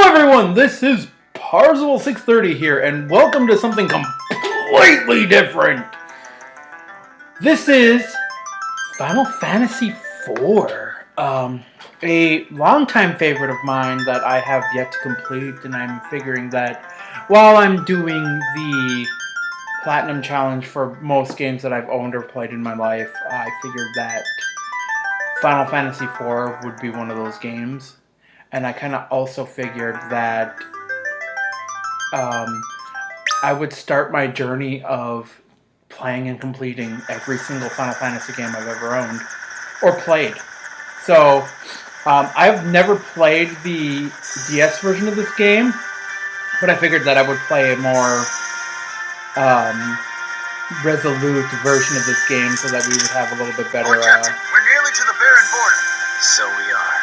everyone, this is Parzival630 here, and welcome to something completely different. This is Final Fantasy IV, a longtime favorite of mine that I have yet to complete, and I'm figuring that while I'm doing the Platinum Challenge for most games that I've owned or played in my life, I figured that Final Fantasy IV would be one of those games. And I kind of also figured that I would start my journey of playing and completing every single Final Fantasy game I've ever owned or played. So I've never played the DS version of this game, but I figured that I would play a more resolute version of this game so that we would have a little bit better. We're nearly to the barren border. So we are.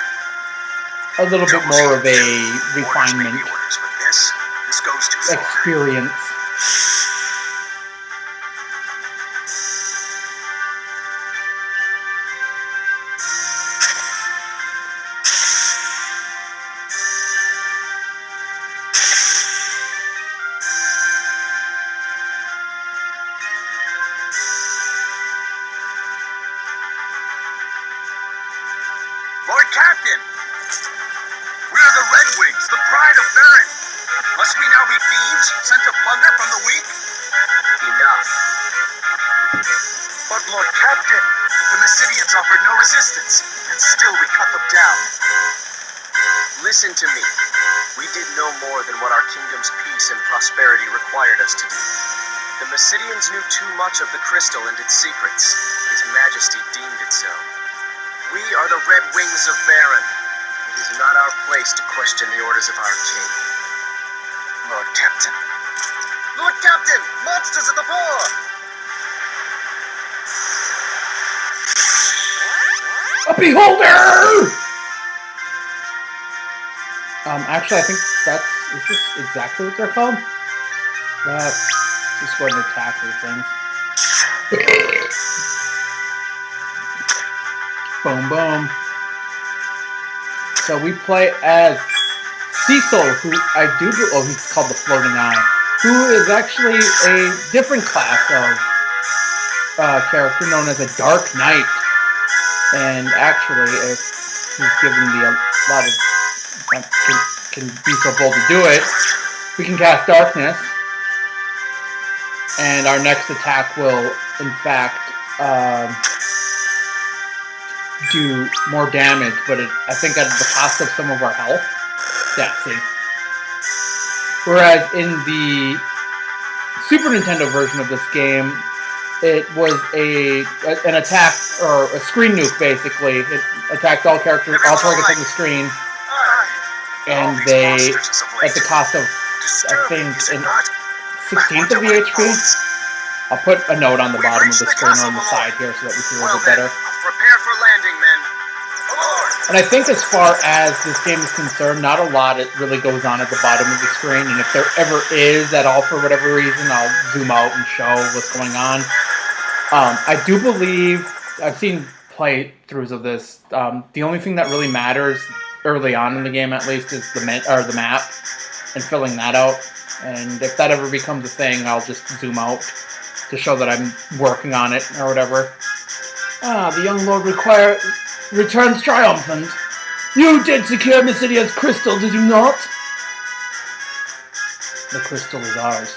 A little bit more of a refinement this goes too far. Experience. Lord Captain! We are the Red Wings, the pride of Baron. Must we now be thieves, sent to plunder from the weak? Enough. But Lord Captain, the Mysidians offered no resistance, and still we cut them down. Listen to me. We did no more than what our kingdom's peace and prosperity required us to do. The Mysidians knew too much of the crystal and its secrets. His Majesty deemed it so. We are the Red Wings of Baron. It is not our place to question the orders of our king. Lord Captain! Lord Captain! Monsters of the Boar! A beholder! Actually, I think is this exactly what they're called? Just go ahead and attack these things. Boom, boom. So we play as Cecil, who he's called the Floating Eye, who is actually a different class of character known as a Dark Knight. And actually, if he's given a lot of can be so bold to do it, we can cast Darkness, and our next attack will, in fact, do more damage, but I think at the cost of some of our health. Yeah, see. Whereas in the Super Nintendo version of this game, it was an attack, or a screen nuke, basically. It attacked all targets on the screen, and they, at the cost of, I think, an 16th of the HP. I'll put a note on the bottom of the screen or on the side here so that we see a little bit better. Prepare for landing, men. And I think as far as this game is concerned, not a lot really goes on at the bottom of the screen, and if there ever is at all for whatever reason, I'll zoom out and show what's going on. I do believe, I've seen playthroughs of this, the only thing that really matters, early on in the game at least, is the map, and filling that out. And if that ever becomes a thing, I'll just zoom out to show that I'm working on it, or whatever. The young lord returns triumphant. You did secure Mysidia's crystal, did you not? The crystal is ours,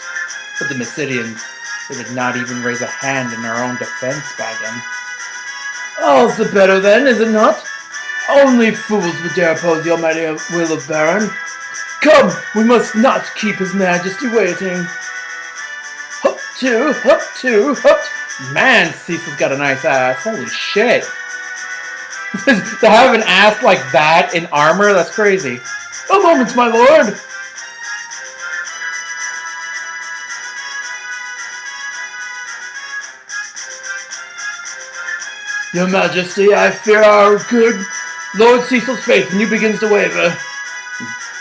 but the Mysidians, they did not even raise a hand in their own defense by them. All's the better then, is it not? Only fools would dare oppose the almighty will of Baron. Come, we must not keep his majesty waiting. Hup two, hup two, hup. Man, Cecil's got a nice ass. Holy shit. To have an ass like that in armor, that's crazy. A moment, my lord. Your Majesty, I fear our good Lord Cecil's faith in you begins to waver.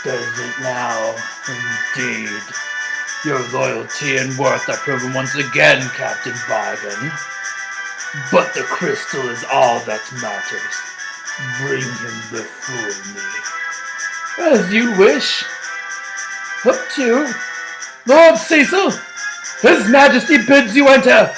Does it now, indeed? Your loyalty and worth are proven once again, Captain Bargain. But the crystal is all that matters. Bring him before me. As you wish. Up to Lord Cecil! His Majesty bids you enter!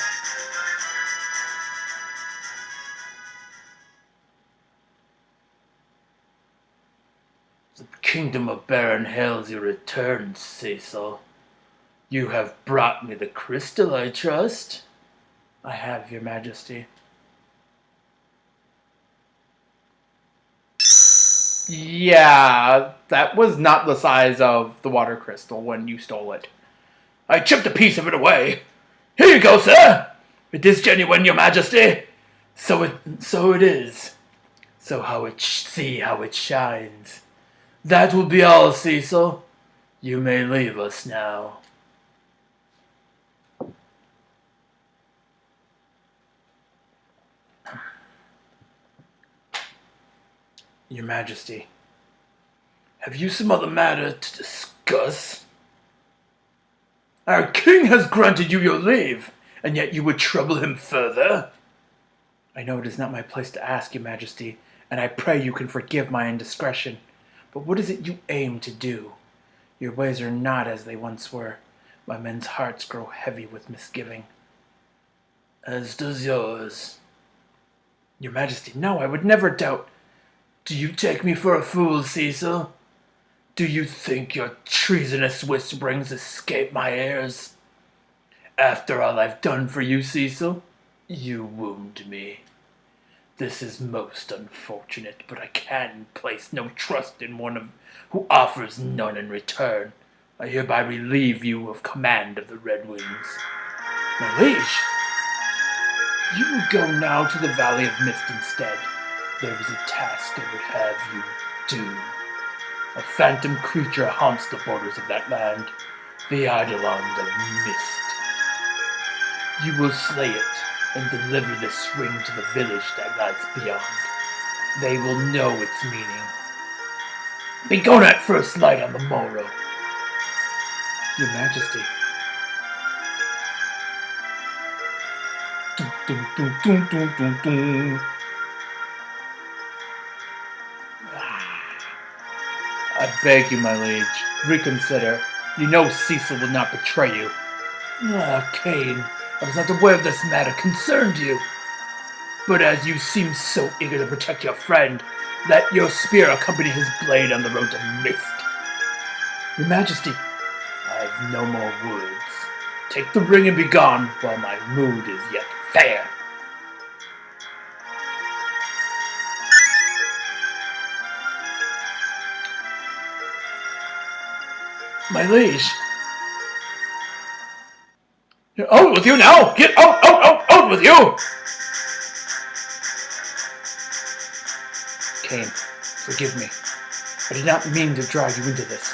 The kingdom of Baron hails your return, Cecil. You have brought me the crystal, I trust? I have, your Majesty. Yeah, that was not the size of the water crystal when you stole it. I chipped a piece of it away. Here you go, sir. It is genuine, your Majesty. So it is. See how it shines. That will be all, Cecil. You may leave us now. Your Majesty, have you some other matter to discuss? Our king has granted you your leave, and yet you would trouble him further? I know it is not my place to ask, your Majesty, and I pray you can forgive my indiscretion. But what is it you aim to do? Your ways are not as they once were. My men's hearts grow heavy with misgiving. As does yours. Your Majesty, no, I would never doubt. Do you take me for a fool, Cecil? Do you think your treasonous whisperings escape my ears? After all I've done for you, Cecil, you wound me. This is most unfortunate, but I can place no trust in one who offers none in return. I hereby relieve you of command of the Red Wings. My liege, you will go now to the Valley of Mist instead. There is a task I would have you do. A phantom creature haunts the borders of that land, the Eidolon of Mist. You will slay it and deliver this ring to the village that lies beyond. They will know its meaning. Be gone at first light on the morrow. Your Majesty. Dun, dun, dun, dun, dun, dun, dun. I beg you, my liege, reconsider. You know Cecil will not betray you. Cain, I was not aware this matter concerned you. But as you seem so eager to protect your friend, let your spear accompany his blade on the road to Mist. Your Majesty, I have no more words. Take the ring and be gone while my mood is yet fair. My liege. Out with you now! Get out with you! Cain, forgive me. I did not mean to drag you into this.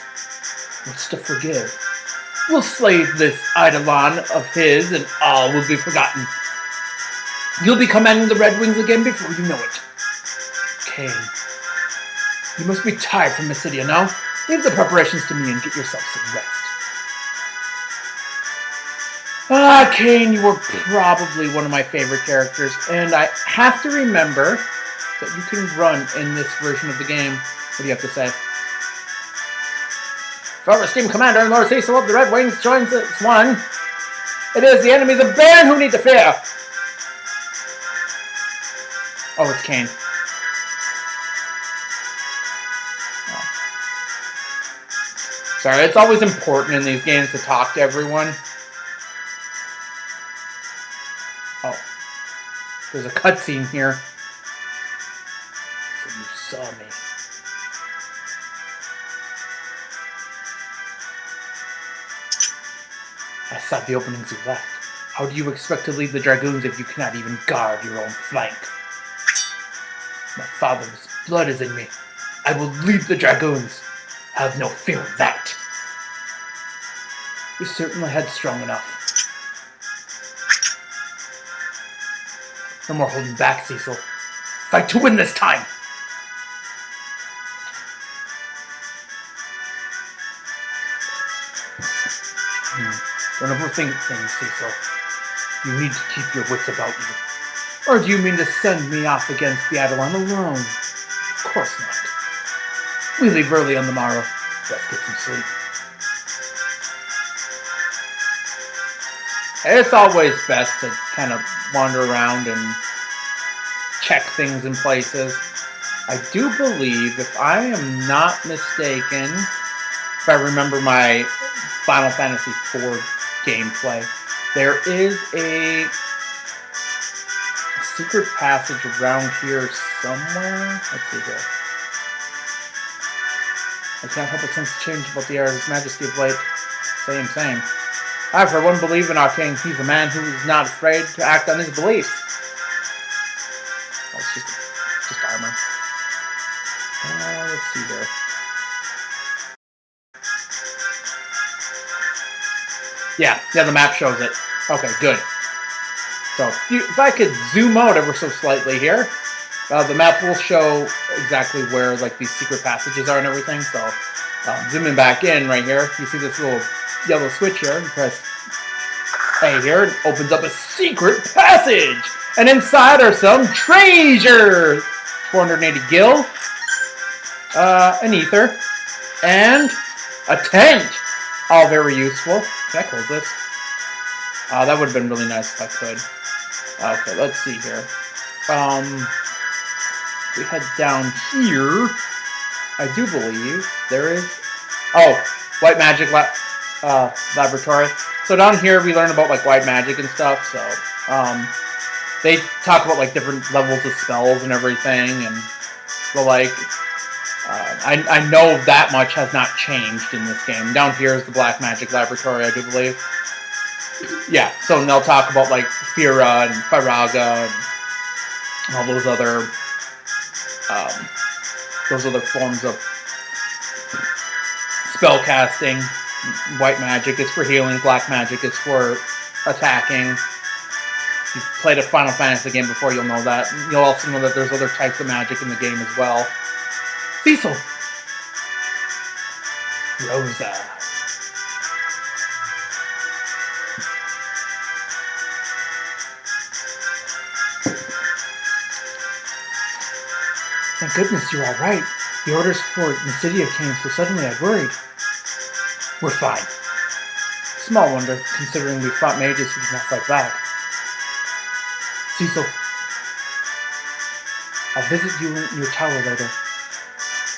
What's to forgive? We'll slay this Eidolon of his, and all will be forgotten. You'll be commanding the Red Wings again before you know it. Cain, you must be tired from the city now. Leave the preparations to me and get yourself some rest. Cain, you were probably one of my favorite characters, and I have to remember that you can run in this version of the game. What do you have to say? If our esteemed commander and Lord Cecil of the Red Wings joins us one, it is the enemies of Baron who need to fear. Oh, it's Cain. Sorry, it's always important in these games to talk to everyone. Oh. There's a cutscene here. So you saw me. I saw the openings you left. How do you expect to lead the Dragoons if you cannot even guard your own flank? My father's blood is in me. I will lead the Dragoons. Have no fear of that. You're certainly headstrong enough. No more holding back, Cecil. Fight to win this time! Don't overthink things, Cecil. You need to keep your wits about you. Or do you mean to send me off against the Eidolon alone? Of course not. We leave early on the morrow. Let's get some sleep. It's always best to kind of wander around and check things in places. I do believe, if I am not mistaken, if I remember my Final Fantasy IV gameplay, there is a secret passage around here somewhere. Let's see here. I can't help but sense the change about the air of His Majesty of late. Same. I, for one, believe in our king. He's a man who is not afraid to act on his beliefs. Oh, it's just armor. Let's see here. Yeah, the map shows it. Okay, good. So, if I could zoom out ever so slightly here, the map will show exactly where like these secret passages are and everything. So, zooming back in right here, you see this little yellow switch here. You press A here, it opens up a secret passage, and inside are some treasures. 480 gil, an ether, and a tent. All very useful. Can I close this? That would have been really nice if I could. Okay, let's see here. We head down here. I do believe there is. Oh, white magic laboratory. So down here we learn about like white magic and stuff. So they talk about like different levels of spells and everything, and the like. I know that much has not changed in this game. Down here is the black magic laboratory, I do believe. Yeah, so they'll talk about like Fira and Firaga and all those other forms of spell casting. White magic is for healing, black magic is for attacking. If you've played a Final Fantasy game before, you'll know that. You'll also know that there's other types of magic in the game as well. Cecil! Rosa. Thank goodness you're alright. The orders for Mysidia came so suddenly I worried. We're fine. Small wonder, considering we fought mages who did not fight back. Cecil, I'll visit you in your tower later.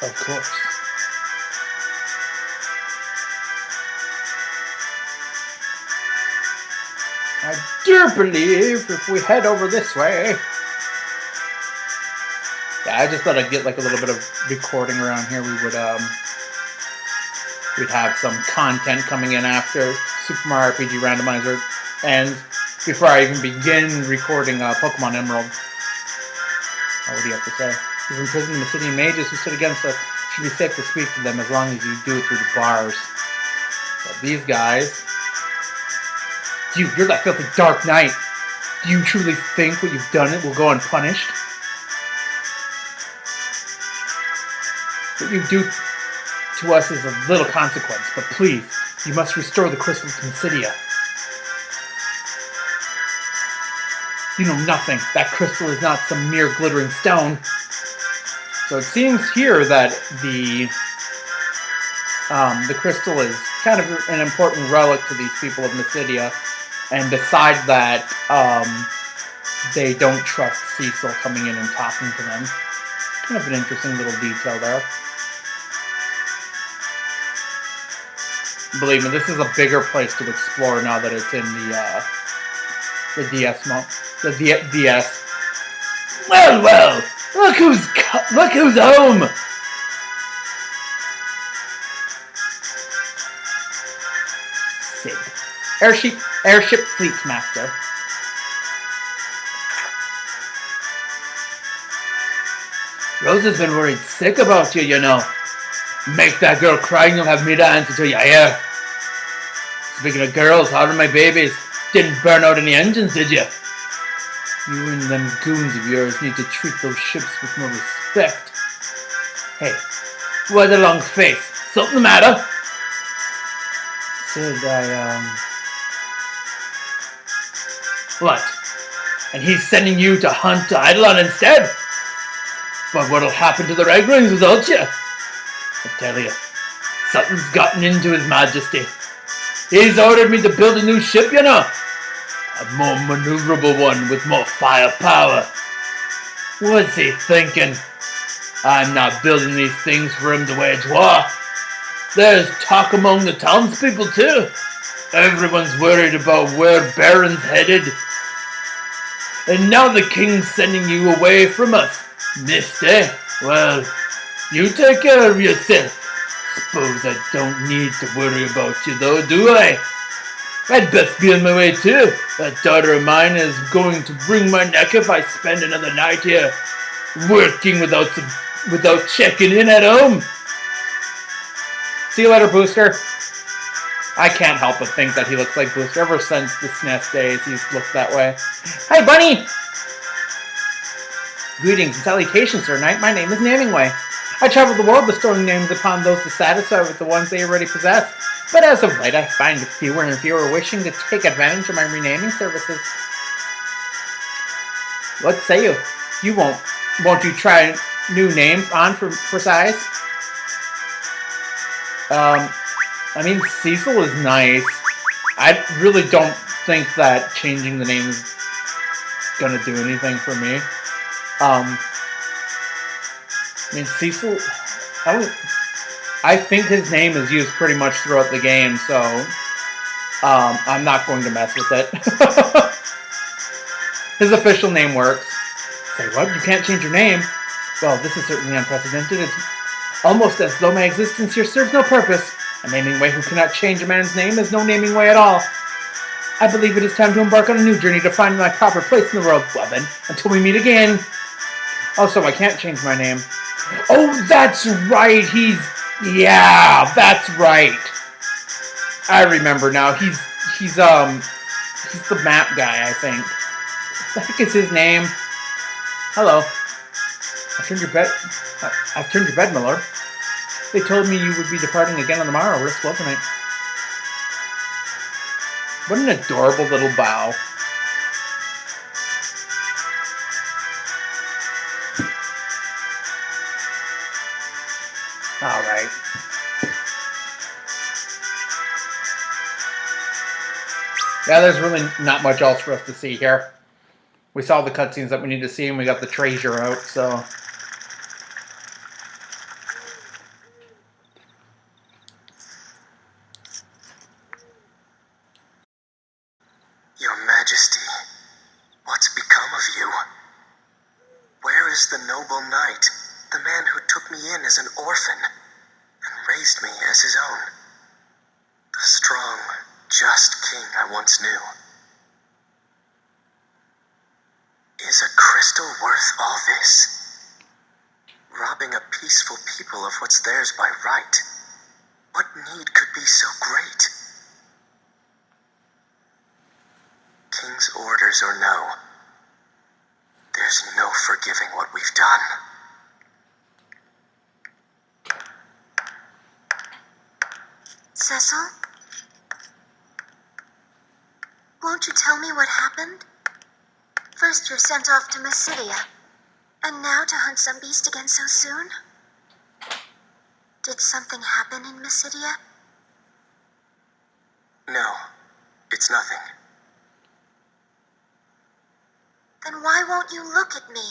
Of course. I do believe if we head over this way. Yeah, I just thought I'd get like a little bit of recording around here. We'd have some content coming in after Super Mario RPG Randomizer ends, before I even begin recording Pokemon Emerald. What do you have to say? We've imprisoned the Mysidian mages who stood against us. It should be safe to speak to them as long as you do it through the bars. So these guys. You're that filthy Dark Knight. Do you truly think what you've done will go unpunished? What you do to us is of little consequence, but please, you must restore the crystal to Mysidia. You know nothing. That crystal is not some mere glittering stone. So it seems here that the crystal is kind of an important relic to these people of Mysidia, and besides that, they don't trust Cecil coming in and talking to them. Kind of an interesting little detail there. Believe me, this is a bigger place to explore now that it's in the DS mode. The DS. Well, look who's home. Sid, airship fleet master. Rose has been worried sick about you, you know. Make that girl cry and you'll have me to answer to you, yeah. Speaking of girls, how are my babies? Didn't burn out any engines, did you? You and them goons of yours need to treat those ships with more respect. Hey, why the long face? Something the matter? Sid, What? And he's sending you to hunt Eidolon instead? But what'll happen to the Ragrings without you? I tell you, something's gotten into His Majesty. He's ordered me to build a new ship, you know. A more maneuverable one with more firepower. What's he thinking? I'm not building these things for him to wage war. There's talk among the townspeople too. Everyone's worried about where Baron's headed. And now the king's sending you away from us, mister. Well, you take care of yourself. Suppose I don't need to worry about you though, do I? I'd best be on my way too. That daughter of mine is going to wring my neck if I spend another night here, working without checking in at home. See you later, Booster. I can't help but think that he looks like Booster. Ever since the SNES days, he's looked that way. Hi, Bunny! Greetings and salutations, Sir Knight. My name is Namingway. I travel the world bestowing names upon those dissatisfied with the ones they already possess. But as of late, I find fewer and fewer wishing to take advantage of my renaming services. What say you? You won't you try new names on for size? I mean, Cecil is nice. I really don't think that changing the name is gonna do anything for me. I mean, Cecil, I think his name is used pretty much throughout the game, so I'm not going to mess with it. His official name works. Say what? You can't change your name? Well, this is certainly unprecedented. It's almost as though my existence here serves no purpose. A naming way who cannot change a man's name is no naming way at all. I believe it is time to embark on a new journey to find my proper place in the world. Well then, until we meet again. Also, I can't change my name. Oh, that's right. Yeah, that's right. I remember now. He's the map guy, I think. What the heck is his name? Hello. I've turned your bed, Miller. They told me you would be departing again on the morrow. Risk welcoming. What an adorable little bow. Alright. Yeah, there's really not much else for us to see here. We saw the cutscenes that we need to see, and we got the treasure out, so... Your Majesty, what's become of you? Where is the noble knight, the man who took me in as an orphan and raised me as his own? The strong, just king I once knew. Is a crystal worth all this? Robbing a peaceful people of what's theirs by right. What need could be so great? King's orders or no, there's no forgiving what we've done. Cecil? Won't you tell me what happened? First you're sent off to Mysidia, and now to hunt some beast again so soon? Did something happen in Mysidia? No, it's nothing. Then why won't you look at me?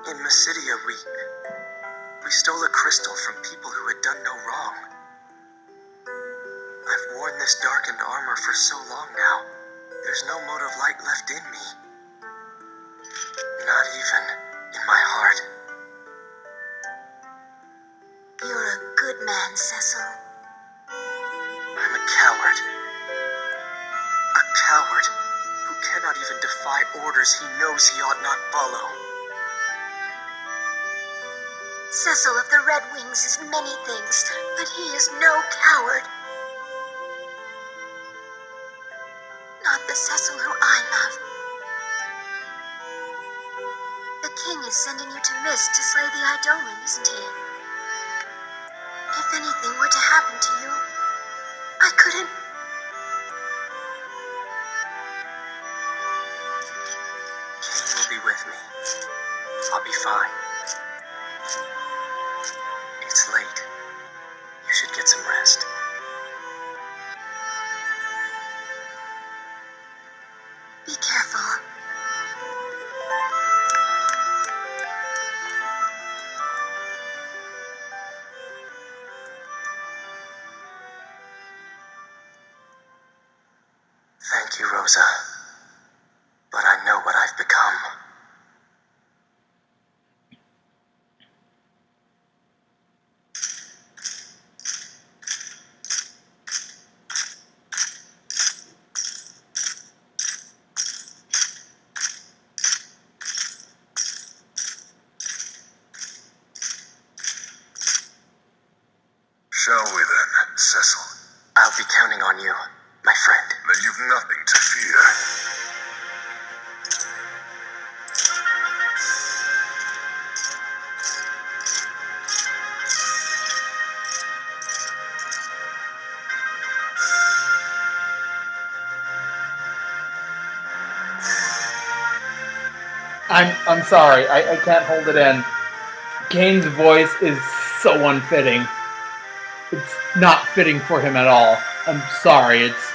In Mysidia, we stole a crystal from people who had done no wrong. I've worn this darkened armor for so long now. There's no mote of light left in me. Not even in my heart. You're a good man, Cecil. I'm a coward. A coward who cannot even defy orders he knows he ought not follow. Cecil of the Red Wings is many things, but he is no coward. Not the Cecil who I love. The king is sending you to Mist to slay the Eidolon, isn't he? If anything were to happen to you, I couldn't... King will be with me. I'll be fine. It's late. You should get some rest. Rosa, but I know what I've become. Shall we then, Cecil? I'll be counting on you, my friend. Then you've nothing to fear. I'm sorry, I can't hold it in. Kane's voice is so unfitting. It's not fitting for him at all. I'm sorry, it's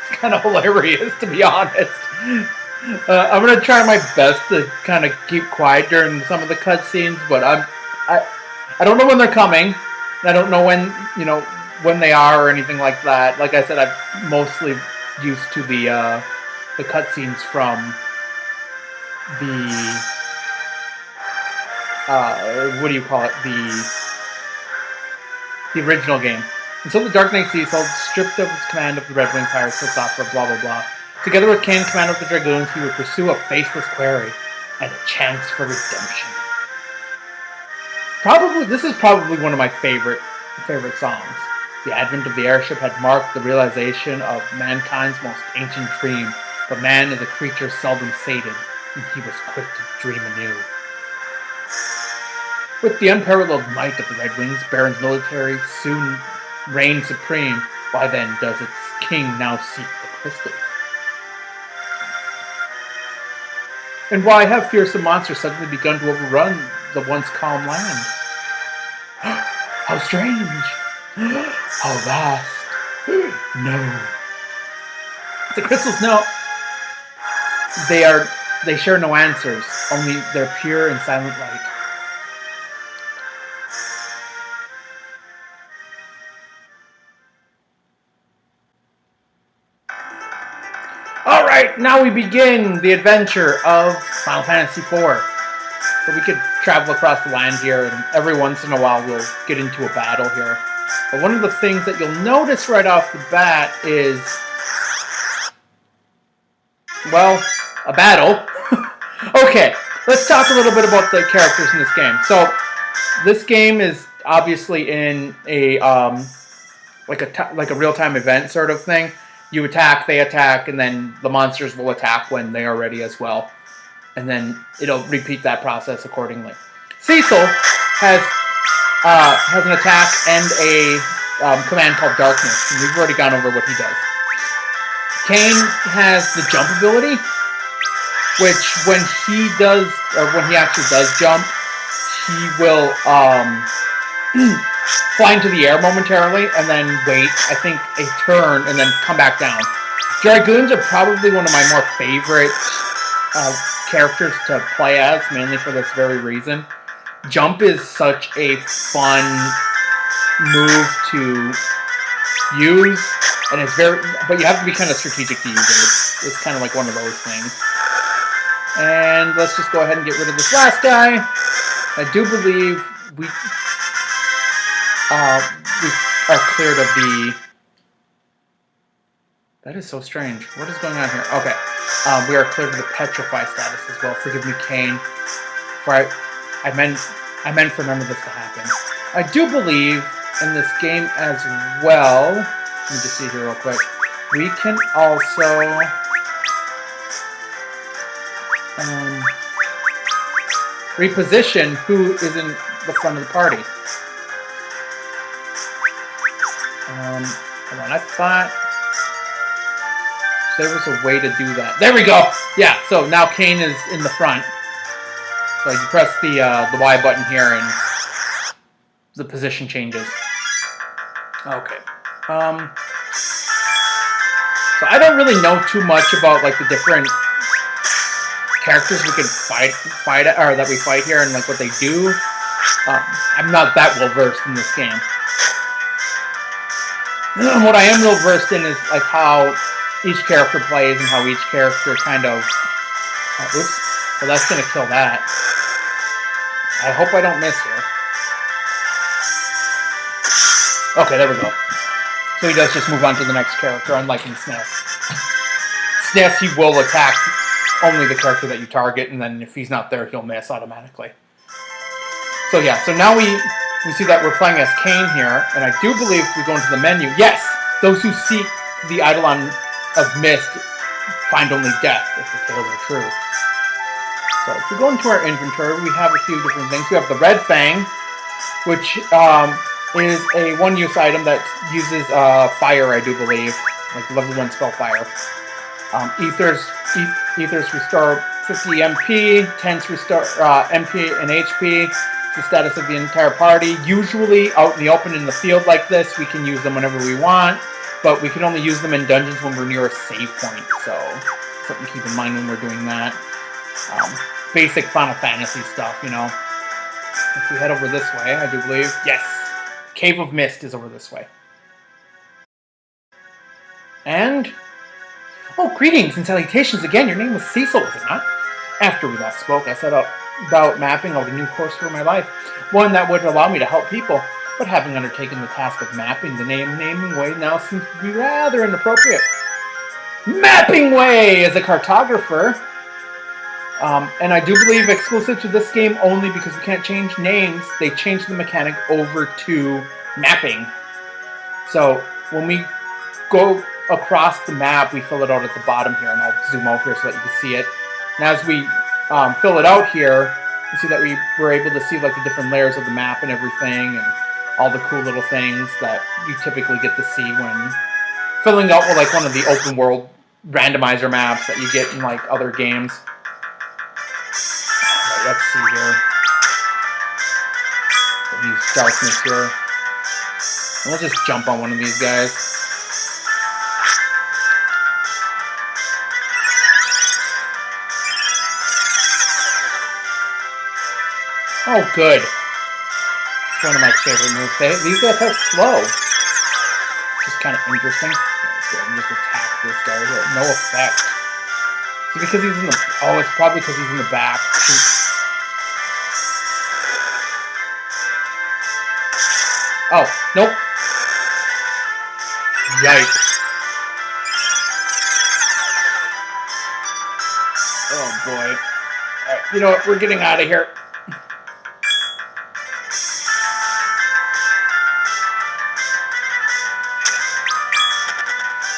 kind of hilarious, to be honest. I'm gonna try my best to kind of keep quiet during some of the cutscenes, but I don't know when they're coming. I don't know when they are or anything like that. Like I said, I'm mostly used to the cutscenes from the what do you call it? The original game. Until the Dark Knight Cecil, stripped of his command of the Red Wing Pirates, slips off for blah blah blah. Together with Kane, command of the Dragoons, he would pursue a faceless quarry and a chance for redemption. This is probably one of my favorite songs. The advent of the airship had marked the realization of mankind's most ancient dream, but man is a creature seldom sated, and he was quick to dream anew. With the unparalleled might of the Red Wings, Baron's military soon reigned supreme. Why then does its king now seek the crystals? And why have fearsome monsters suddenly begun to overrun the once calm land? How strange! How vast! No. The crystals know they share no answers, only their pure and silent light. Alright, now we begin the adventure of Final Fantasy IV. So we could travel across the land here, and every once in a while we'll get into a battle here. But one of the things that you'll notice right off the bat is, well, a battle. Okay, let's talk a little bit about the characters in this game. So, this game is obviously in a like a real-time event sort of thing. You attack, they attack, and then the monsters will attack when they are ready as well. And then it'll repeat that process accordingly. Cecil has an attack and a command called Darkness, and we've already gone over what he does. Kane has the jump ability, which when he actually does jump, he will fly into the air momentarily and then wait, I think, a turn and then come back down. Dragoons are probably one of my more favorite characters to play as, mainly for this very reason. Jump is such a fun move to use, and but you have to be kind of strategic to use it. It's kind of like one of those things. And let's just go ahead and get rid of this last guy. I do believe we are cleared of the... That is so strange. What is going on here? Okay. We are cleared of the petrify status as well. Forgive me, Kane. For I meant for none of this to happen. I do believe in this game as well. Let me just see here real quick. We can also reposition who is in the front of the party. Hold on, I thought there was a way to do that. There we go! Yeah, so now Kane is in the front. So you press the Y button here and the position changes. Okay. So I don't really know too much about like the different characters we can fight or that we fight here and like what they do. I'm not that well versed in this game. What I am real versed in is like how each character plays and how each character kind of... oops. Well, that's going to kill that. I hope I don't miss here. Okay, there we go. So he does just move on to the next character, unlike in SNES. SNES, he will attack only the character that you target, and then if he's not there, he'll miss automatically. So yeah, so now we see that we're playing as Cain here, and I do believe if we go into the menu, yes! Those who seek the Eidolon of Mist find only death, if the tales are true. So if we go into our inventory, we have a few different things. We have the Red Fang, which is a one-use item that uses fire, I do believe. Like level 1 spell fire. Ethers restore 50 MP, Tents restore MP and HP. It's the status of the entire party. Usually out in the open in the field like this, we can use them whenever we want, but we can only use them in dungeons when we're near a save point, so something to keep in mind when we're doing that. Basic Final Fantasy stuff, you know. If we head over this way, I do believe, yes, Cave of Mist is over this way. And, oh, greetings and salutations again. Your name was Cecil, was it not? After we last spoke, I set out about mapping out a new course for my life, one that would allow me to help people. But having undertaken the task of mapping, the naming way now seems to be rather inappropriate. Mapping Way as a cartographer. And I do believe exclusive to this game only because we can't change names, they changed the mechanic over to mapping. So when we go across the map, we fill it out at the bottom here, and I'll zoom out here so that you can see it. And as we fill it out here, you see that we were able to see like the different layers of the map and everything, and all the cool little things that you typically get to see when filling out like one of the open world randomizer maps that you get in like other games. Let's see here. We'll use darkness here. And we'll just jump on one of these guys. Oh, good. It's one of my favorite moves. These guys have slow. Which is kind of interesting. Let's go ahead and just attack this guy. No effect. Is it because he's in the... Oh, it's probably because he's in the back. Oh, nope. Yikes. Oh, boy. Alright, you know what? We're getting out of here.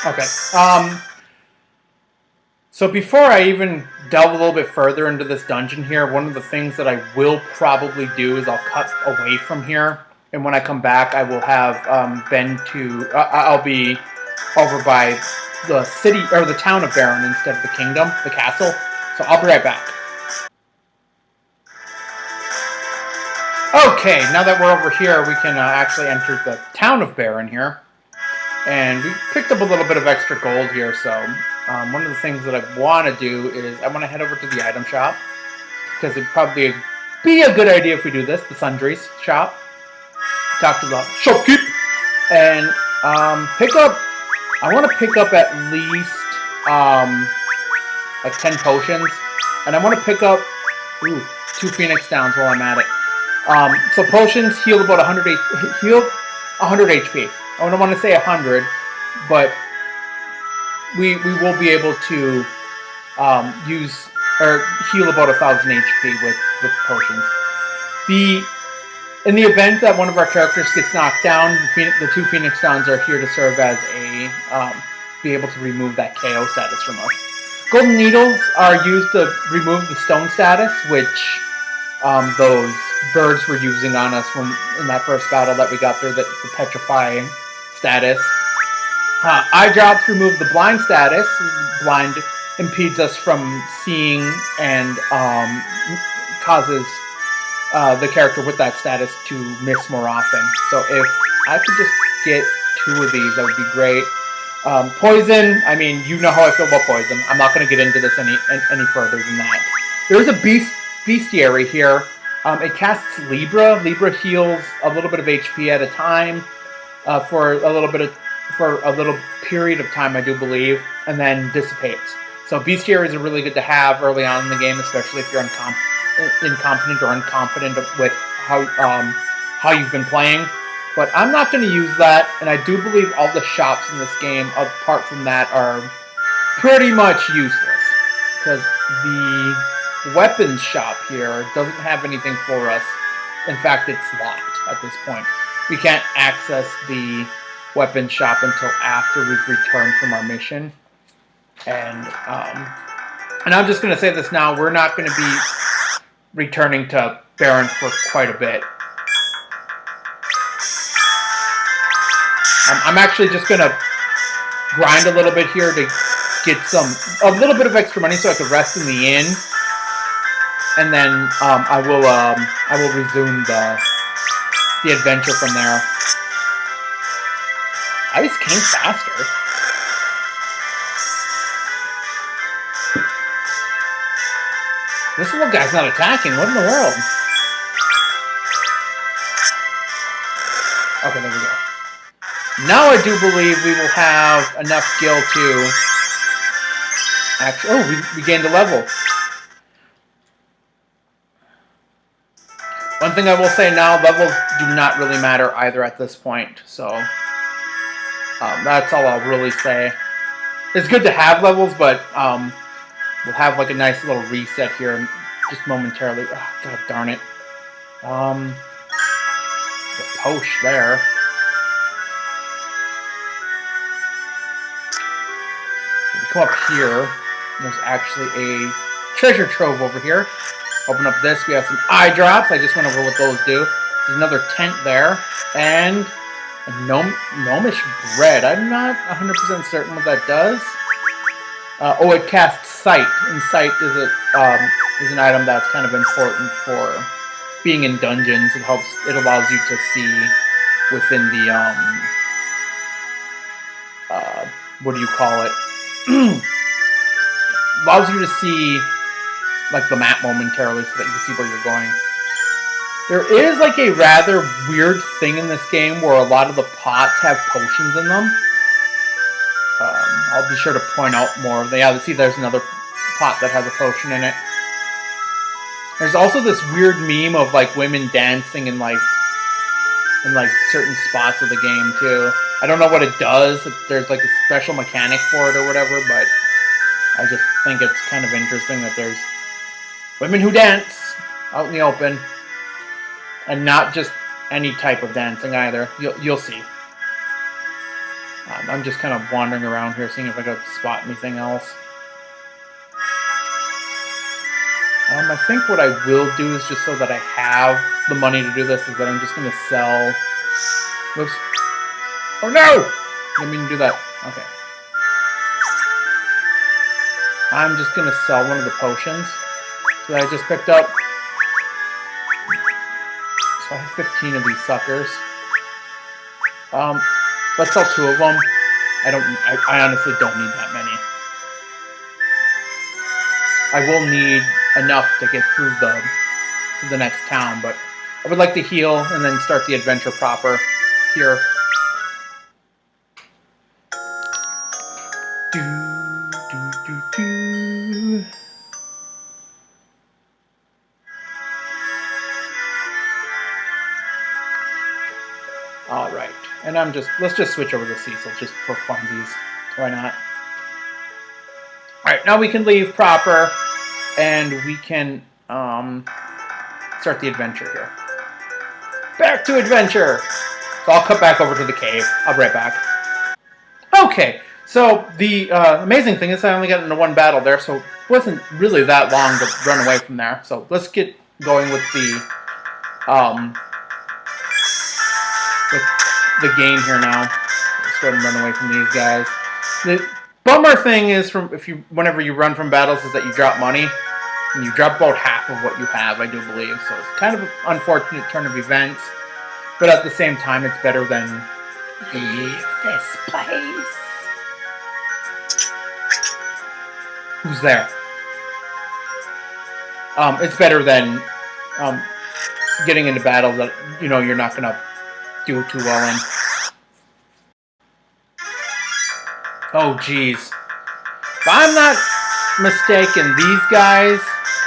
Okay. So before I even delve a little bit further into this dungeon here, one of the things that I will probably do is I'll cut away from here. And when I come back, I will have I'll be over by the city, or the town of Baron instead of the kingdom, the castle. So I'll be right back. Okay, now that we're over here, we can actually enter the town of Baron here. And we picked up a little bit of extra gold here, so one of the things that I want to do is I want to head over to the item shop, because it'd probably be a good idea if we do this, the sundries shop. Talk to the shopkeep and pick up. I want to pick up at least like 10 potions, and I want to pick up 2 Phoenix Downs while I'm at it. So potions heal about 100 HP. I don't want to say 100, but we will be able to use or heal about 1,000 HP with potions. In the event that one of our characters gets knocked down, the 2 Phoenix Downs are here to serve as be able to remove that KO status from us. Golden Needles are used to remove the stone status, which those birds were using on us in that first battle that we got through, the petrify status. Eye drops remove the blind status. Blind impedes us from seeing and causes the character with that status to miss more often. So if I could just get 2 of these, that would be great. Poison, I mean, you know how I feel about poison. I'm not going to get into this any further than that. There's a bestiary here. It casts Libra. Libra heals a little bit of HP at a time for a little period of time, I do believe, and then dissipates. So bestiaries are really good to have early on in the game, especially if you're incompetent or unconfident with how you've been playing. But I'm not going to use that, and I do believe all the shops in this game, apart from that, are pretty much useless. Because the weapons shop here doesn't have anything for us. In fact, it's locked at this point. We can't access the weapons shop until after we've returned from our mission. And I'm just going to say this now, we're not going to be returning to Baron for quite a bit. I'm actually just going to grind a little bit here to get a little bit of extra money so I could rest in the inn. And then I will resume the adventure from there. Ice came faster. This little guy's not attacking. What in the world? Okay, there we go. Now I do believe we will have enough gil to actually... Oh, we gained a level. One thing I will say now, levels do not really matter either at this point, so that's all I'll really say. It's good to have levels, but we'll have like a nice little reset here just momentarily. Oh, God darn it. The posh there. We come up here. There's actually a treasure trove over here. Open up this. We have some eye drops. I just went over what those do. There's another tent there. And a gnomish bread. I'm not 100% certain what that does. Oh, it casts sight. And sight is an item that's kind of important for being in dungeons. It allows you to see within the what do you call it? Allows you to see like the map momentarily so that you can see where you're going. There is like a rather weird thing in this game where a lot of the pots have potions in them. I'll be sure to point out more. Yeah, see, there's another pot that has a potion in it. There's also this weird meme of like women dancing in like certain spots of the game too. I don't know what it does. If there's like a special mechanic for it or whatever, but I just think it's kind of interesting that there's women who dance out in the open, and not just any type of dancing either. You'll see. I'm just kind of wandering around here, seeing if I could spot anything else. I think what I will do is, just so that I have the money to do this, is that I'm just going to sell... Whoops. Oh no! I didn't mean to do that. Okay. I'm just going to sell one of the potions that I just picked up. So I have 15 of these suckers. Let's sell 2 of them. I honestly don't need that many. I will need enough to get through to the next town, but I would like to heal and then start the adventure proper here. All right, and let's just switch over to Cecil just for funsies. Why not? All right, now we can leave proper, and we can start the adventure here. Back to adventure. So I'll cut back over to the cave. I'll be right back. Okay, so the amazing thing is I only got into one battle there, so it wasn't really that long to run away from there. So let's get going with the game here now. Let's go ahead and run away from these guys. The bummer thing is, whenever you run from battles, is that you drop money, and you drop about half of what you have, I do believe. So it's kind of an unfortunate turn of events, but at the same time, it's better than leave this place. Who's there? It's better than getting into battles that you're not gonna do too well in. Oh, jeez. If I'm not mistaken, these guys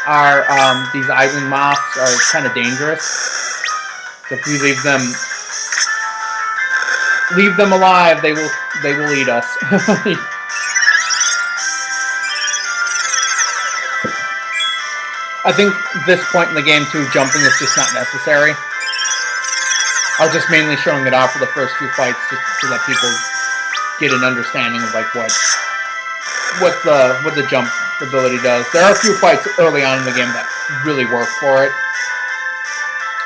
are, these idling moths are kind of dangerous. So if we leave them alive, they will eat us. I think this point in the game too, jumping is just not necessary. I was just mainly showing it off for the first few fights just so that people get an understanding of like what the jump ability does. There are a few fights early on in the game that really work for it.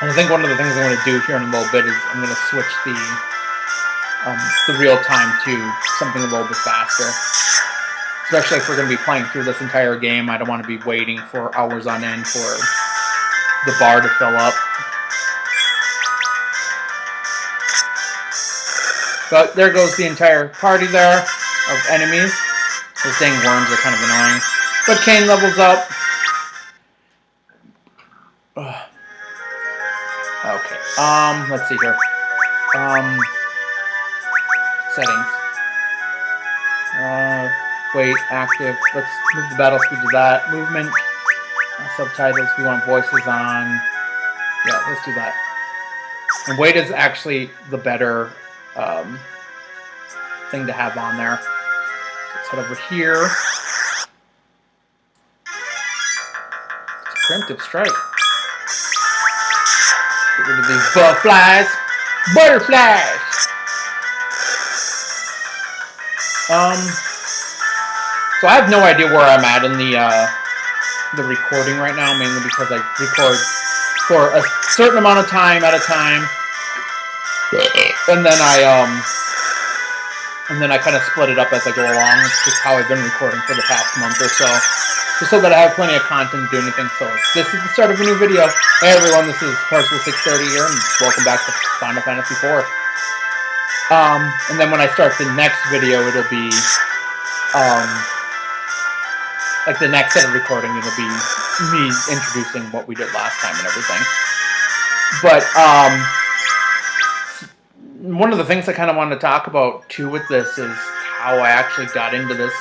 And I think one of the things I'm going to do here in a little bit is I'm going to switch the real time to something a little bit faster. Especially if we're going to be playing through this entire game, I don't want to be waiting for hours on end for the bar to fill up. But there goes the entire party there of enemies. Those dang worms are kind of annoying. But Cain levels up. Ugh. Okay. Let's see here. Settings. Wait, active. Let's move the battle speed to that. Movement. Subtitles. We want voices on. Yeah, let's do that. And wait is actually the better thing to have on there. Let's head over here. It's a preemptive strike. Get rid of these butterflies. Butterflies! So I have no idea where I'm at in the recording right now, mainly because I record for a certain amount of time at a time, and then I kind of split it up as I go along. It's just how I've been recording for the past month or so, just so that I have plenty of content to do anything. So this is the start of a new video. Hey everyone, this is Parzival630 here, and welcome back to Final Fantasy IV. And then when I start the next video, it'll be like the next set of recording, it'll be me introducing what we did last time and everything. But one of the things I kind of wanted to talk about too with this is how I actually got into this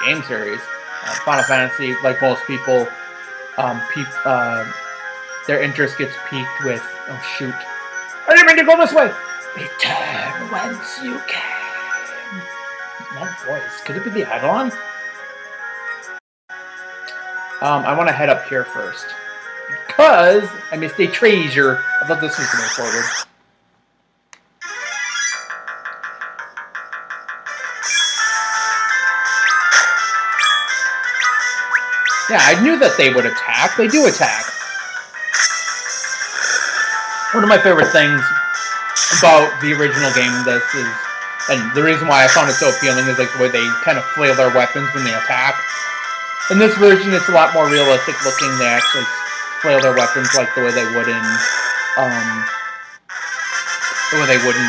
game series. Final Fantasy, like most people, their interest gets piqued with, oh shoot, I didn't mean to go this way! Return whence you came. That voice, could it be the Eidolon? I want to head up here first, because I missed a treasure. I thought this was the way forward. Yeah, I knew that they would attack. They do attack. One of my favorite things about the original game, this is, and the reason why I found it so appealing is like the way they kind of flail their weapons when they attack. In this version, it's a lot more realistic looking. They actually flail their weapons like the way they would in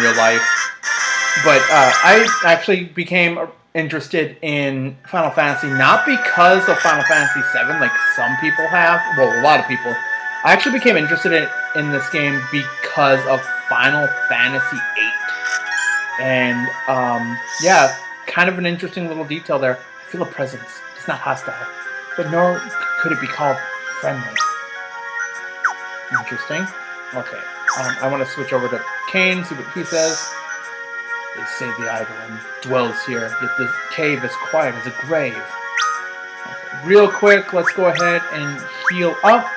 real life. But I actually became interested in Final Fantasy not because of Final Fantasy VII, like some people have. Well, a lot of people. I actually became interested in this game because of Final Fantasy VIII. And yeah, kind of an interesting little detail there. I feel a presence. It's not hostile, but nor could it be called friendly. Interesting. Okay. I want to switch over to Cain, see what he says. They say the Eidolon dwells here, yet this cave is quiet as a grave. Okay. Real quick, let's go ahead and heal up.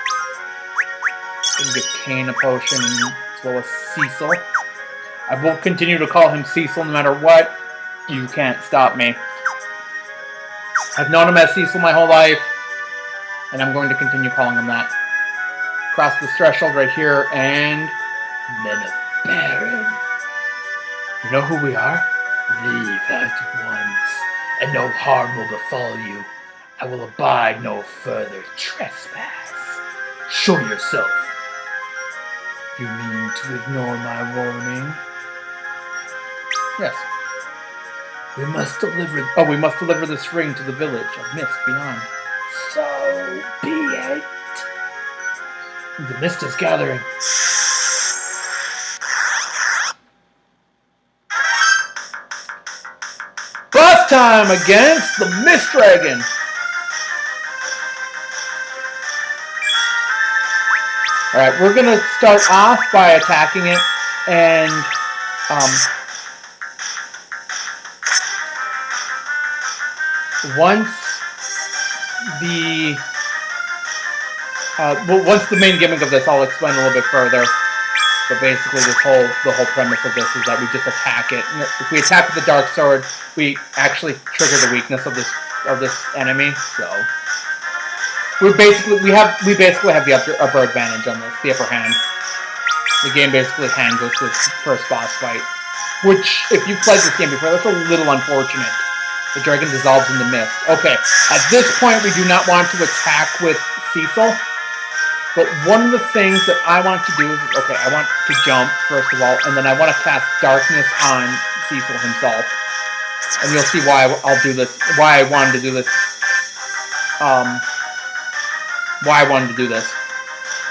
And give Cain a potion, as well as Cecil. I will continue to call him Cecil no matter what. You can't stop me. I've known him as Cecil my whole life, and I'm going to continue calling him that. Cross this threshold right here, and Men of Baron. You know who we are? Leave at once, and no harm will befall you. I will abide no further trespass. Show yourself. You mean to ignore my warning? Yes. We must deliver this ring to the village of mist beyond. So be it. The mist is gathering. Bust! boss time against the Mist Dragon. Alright, we're going to start off by attacking it, and once the main gimmick of this, I'll explain a little bit further. But basically, the whole premise of this is that we just attack it. And if we attack with the Dark Sword, we actually trigger the weakness of this enemy. So we basically have the upper advantage on this, the upper hand. The game basically hands us this first boss fight, which, if you've played this game before, that's a little unfortunate. The dragon dissolves in the mist. Okay, at this point, we do not want to attack with Cecil. But one of the things that I want to do is, okay, I want to jump, first of all, and then I want to cast Darkness on Cecil himself. And you'll see why I'll do this, why I wanted to do this. Why I wanted to do this.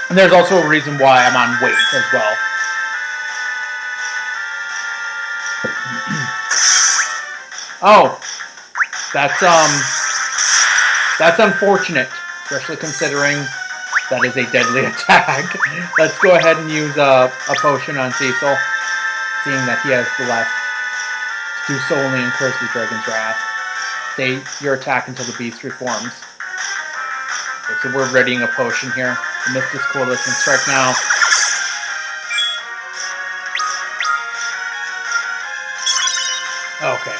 And there's also a reason why I'm on wait as well. Oh, that's unfortunate, especially considering that is a deadly attack. Let's go ahead and use a potion on Cecil, seeing that he has the left. Do so only incurs the dragon's wrath. Stay your attack until the beast reforms. Okay, so we're readying a potion here. The Mist is Coalition, strike now. Okay.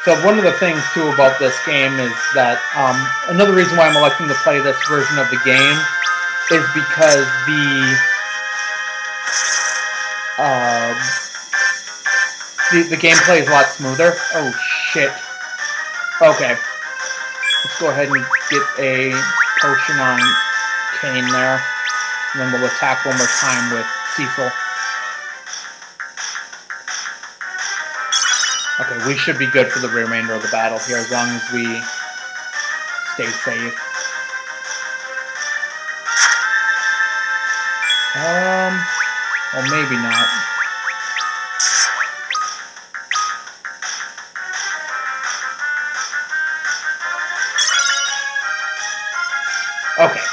So one of the things, too, about this game is that another reason why I'm electing to play this version of the game is because the gameplay is a lot smoother. Oh, shit. Okay. Let's go ahead and get a potion on Kane there. And then we'll attack one more time with Cecil. Okay, we should be good for the remainder of the battle here as long as we stay safe. Well, maybe not. Okay.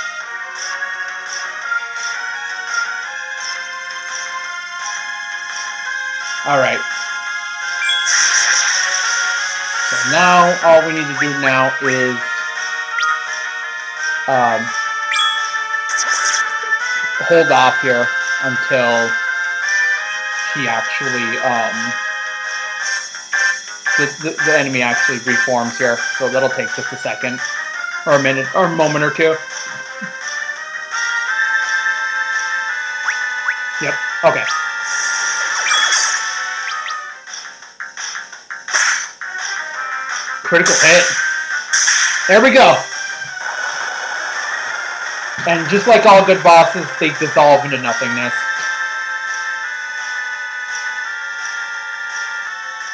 Alright. So now, all we need to do now is hold off here until he actually, the enemy actually reforms here. So that'll take just a second, or a minute, or a moment or two. Yep, okay. Critical hit. There we go. And just like all good bosses, they dissolve into nothingness.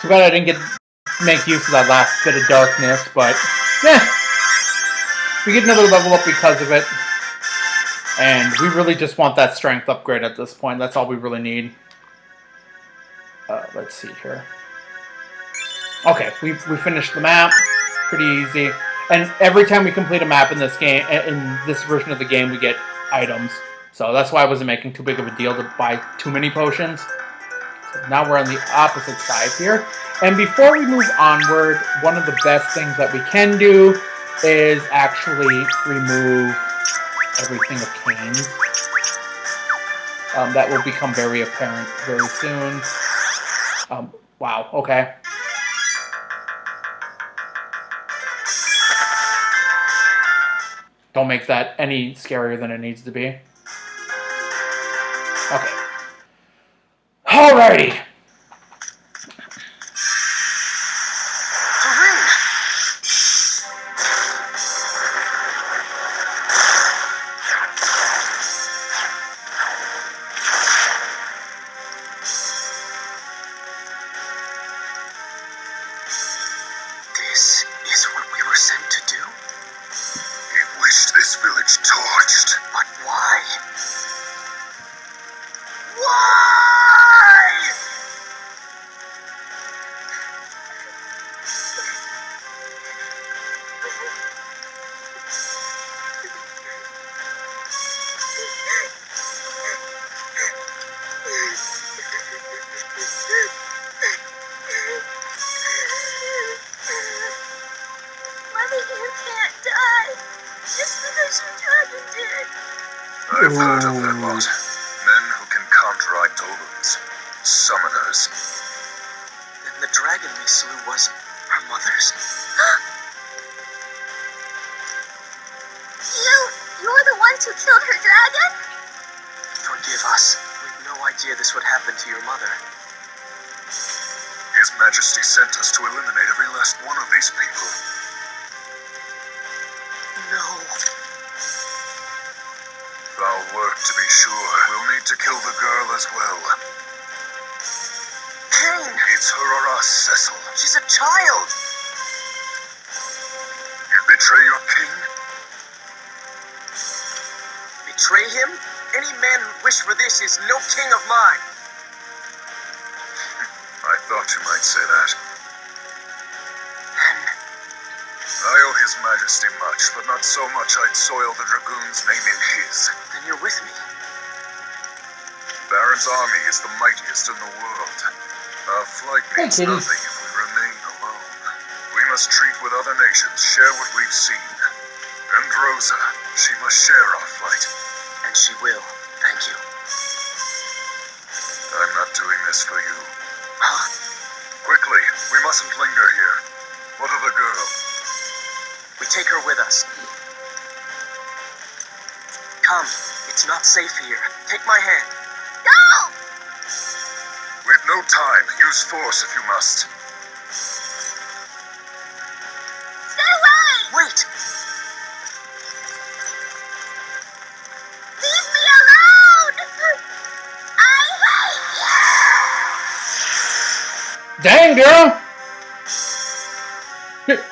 Too bad I didn't make use of that last bit of darkness, but we get another level up because of it. And we really just want that strength upgrade at this point. That's all we really need. Let's see here. Okay, we finished the map. Pretty easy. And every time we complete a map in this game, in this version of the game, we get items. So that's why I wasn't making too big of a deal to buy too many potions. So now we're on the opposite side here. And before we move onward, one of the best things that we can do is actually remove everything of Kane's. That will become very apparent very soon. Wow, okay. Don't make that any scarier than it needs to be. Okay. Alrighty. This is what we were sent to do? He wished this village torched. But why? I've heard of their lot. Men who can conjure eidolons. Summoners. Then the dragon we slew was our mother's? You're the ones who killed her dragon? Forgive us. We'd no idea this would happen to your mother. His Majesty sent us to eliminate every last one of these people. No. Foul work, to be sure. We'll need to kill the girl as well. Cain! It's her or us, Cecil. She's a child! You betray your king? Betray him? Any man who'd wish for this is no king of mine. I thought you might say that. Then I owe His Majesty much, but not so much I'd soil the Dragoon's name in his. you're with me. Baron's army is the mightiest in the world. Our flight means nothing if we remain alone. We must treat with other nations, share what we've seen. And Rosa, she must share our flight. And she will. Thank you. I'm not doing this for you. Huh? Quickly, we mustn't linger here. What of the girl? We take her with us. Come, it's not safe here. Take my hand. No! We've no time. Use force if you must. Stay away! Wait! Leave me alone! I hate you! Dang, girl!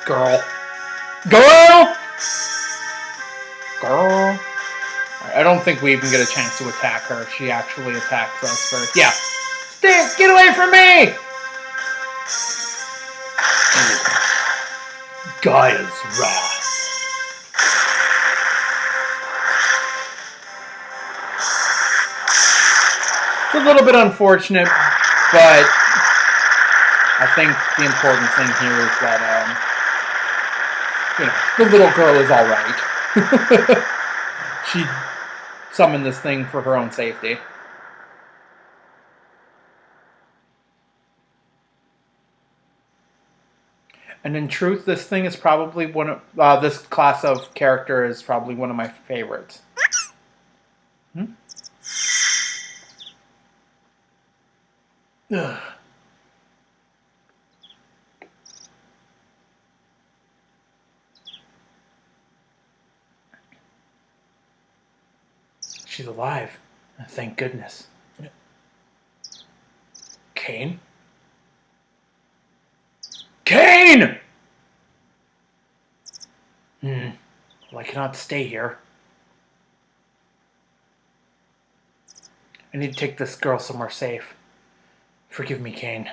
Girl. Girl! Girl. I don't think we even get a chance to attack her. She actually attacks us first. Yeah. Stay! Get away from me! Gaia's wrath. It's a little bit unfortunate, but I think the important thing here is that, the little girl is alright. She summoned this thing for her own safety. And in truth, this thing is probably one of, this class of character is probably one of my favorites. Ugh. She's alive. Thank goodness. Cain? Cain! Well, I cannot stay here. I need to take this girl somewhere safe. Forgive me, Cain.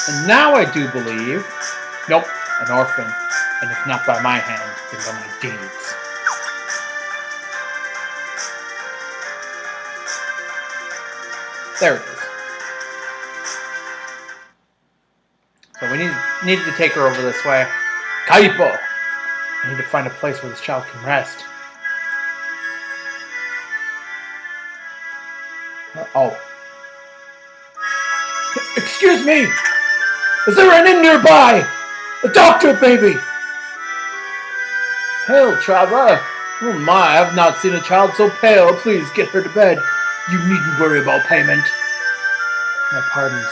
And now I do believe... Nope, an orphan. And if not by my hand, then by my deeds. There it is. So we needed to take her over this way. Kaipo! I need to find a place where this child can rest. Oh. Excuse me! Is there an inn nearby? A doctor, baby! Hail, traveler! Oh my, I have not seen a child so pale. Please get her to bed. You needn't worry about payment. My pardons.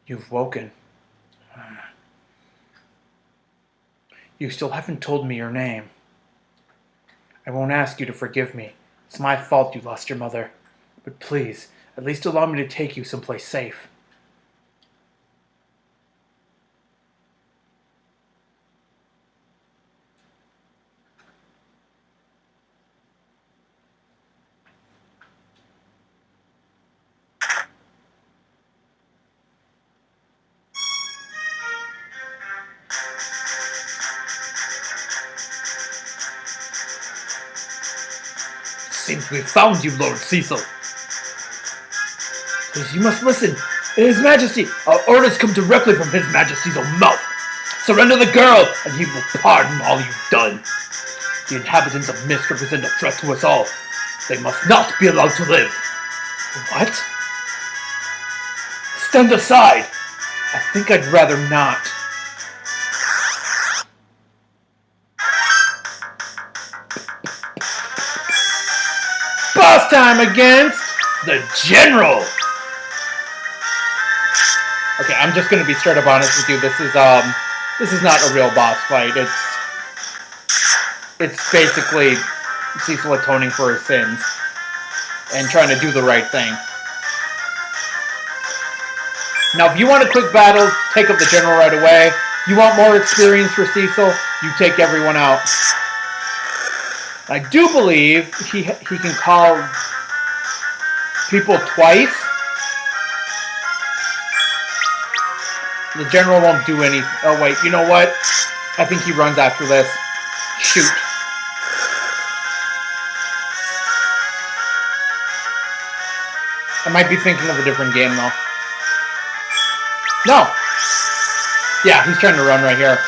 You've woken. You still haven't told me your name. I won't ask you to forgive me. It's my fault you lost your mother. But please, at least allow me to take you someplace safe. Seems we've found you, Lord Cecil. Please, you must listen. His Majesty, our orders come directly from His Majesty's own mouth. Surrender the girl, and he will pardon all you've done. The inhabitants of Mist represent a threat to us all. They must not be allowed to live. What? Stand aside. I think I'd rather not. Boss time against the General. Okay, I'm just gonna be straight up honest with you. This is not a real boss fight. It's basically Cecil atoning for his sins and trying to do the right thing. Now, if you want a quick battle, take up the General right away. You want more experience for Cecil, you take everyone out. I do believe he can call people twice. The General won't do anything. Oh, wait, you know what? I think he runs after this. Shoot. I might be thinking of a different game, though. No! Yeah, he's trying to run right here.